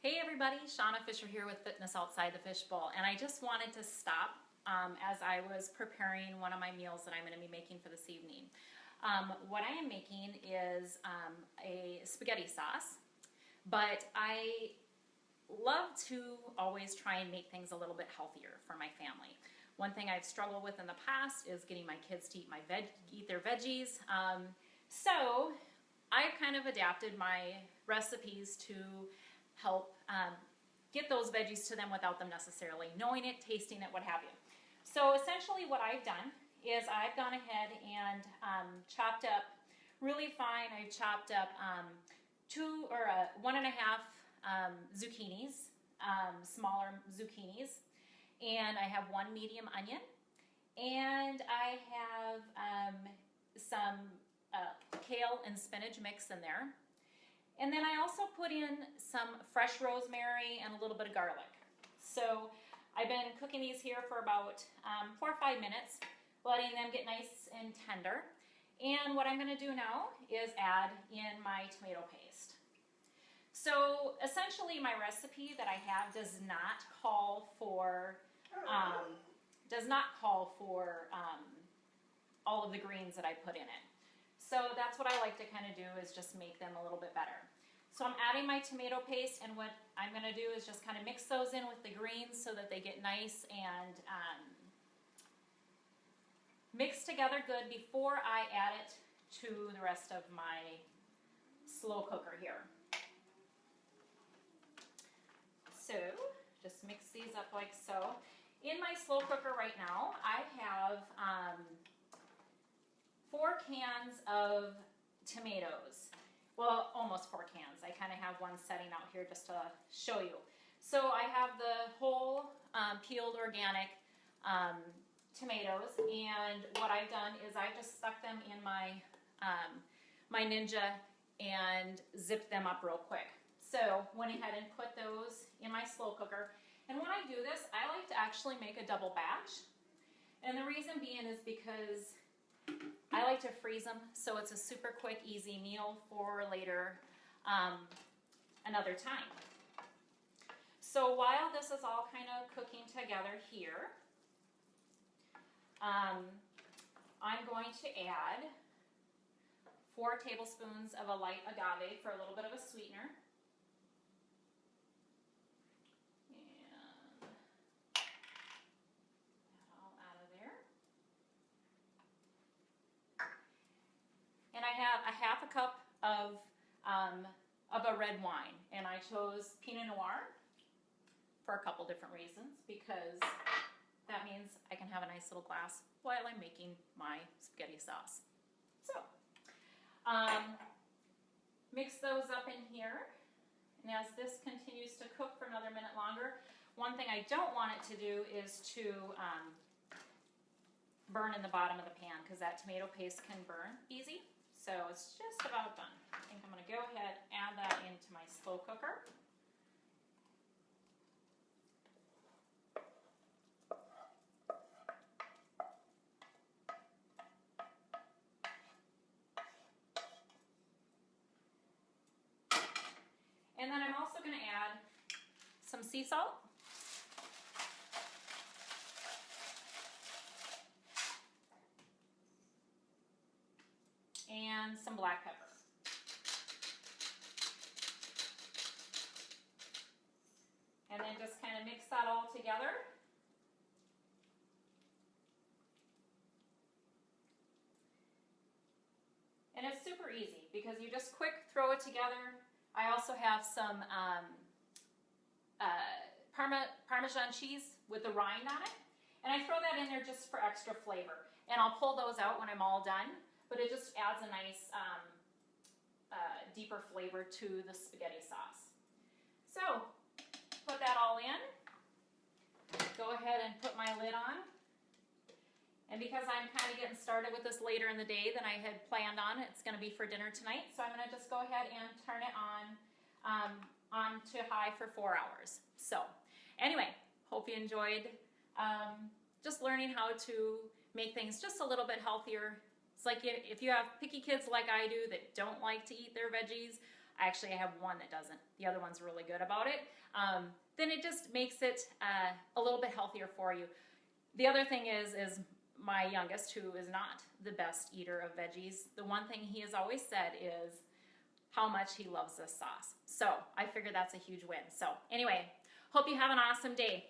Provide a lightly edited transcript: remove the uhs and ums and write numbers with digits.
Hey everybody, Shauna Fisher here with Fitness Outside the Fishbowl, and I just wanted to stop as I was preparing one of my meals that I'm going to be making for this evening. What I am making is a spaghetti sauce, but I love to always try and make things a little bit healthier for my family. One thing I've struggled with in the past is getting my kids to eat their veggies. So I've kind of adapted my recipes to help get those veggies to them without them necessarily knowing it, tasting it, what have you. So essentially what I've done is I've gone ahead and chopped up really fine. I've chopped up 1.5 zucchinis, smaller zucchinis, and I have 1 medium onion, and I have some kale and spinach mix in there. And then I also put in some fresh rosemary and a little bit of garlic. So I've been cooking these here for about 4 or 5 minutes, letting them get nice and tender. And what I'm going to do now is add in my tomato paste. So essentially my recipe that I have does not call for all of the greens that I put in it. So that's what I like to kind of do, is just make them a little bit better. So I'm adding my tomato paste, and what I'm going to do is just kind of mix those in with the greens so that they get nice and mixed together good before I add it to the rest of my slow cooker here. So just mix these up like so. In my slow cooker right now, I have 4 cans of tomatoes. Well, almost 4 cans. I kind of have one setting out here just to show you. So I have the whole peeled organic tomatoes, and what I've done is I've just stuck them in my my Ninja and zipped them up real quick. So went ahead and put those in my slow cooker. And when I do this, I like to actually make a double batch. And the reason being is because I like to freeze them, so it's a super quick, easy meal for later, another time. So while this is all kind of cooking together here, I'm going to add 4 tablespoons of a light agave for a little bit of a sweetener. And that all out of there. And I have a 1/2 cup of a red wine, and I chose Pinot Noir for a couple different reasons, because that means I can have a nice little glass while I'm making my spaghetti sauce. So, mix those up in here, and as this continues to cook for another minute longer, one thing I don't want it to do is to burn in the bottom of the pan, because that tomato paste can burn easy. So it's just about done. I think I'm going to go ahead and add that into my slow cooker. And then I'm also going to add some sea salt. And some black pepper. And then just kind of mix that all together. And it's super easy because you just quick throw it together. I also have some Parmesan cheese with the rind on it. And I throw that in there just for extra flavor. And I'll pull those out when I'm all done. But it just adds a nice, deeper flavor to the spaghetti sauce. So, put that all in. Go ahead and put my lid on. And because I'm kind of getting started with this later in the day than I had planned on, it's going to be for dinner tonight. So I'm going to just go ahead and turn it on to high for 4 hours. So, anyway, hope you enjoyed just learning how to make things just a little bit healthier. It's like if you have picky kids like I do that don't like to eat their veggies, Actually, I have one that doesn't. The other one's really good about it. Then it just makes it a little bit healthier for you. The other thing is my youngest, who is not the best eater of veggies, the one thing he has always said is how much he loves this sauce. So I figure that's a huge win. So anyway, hope you have an awesome day.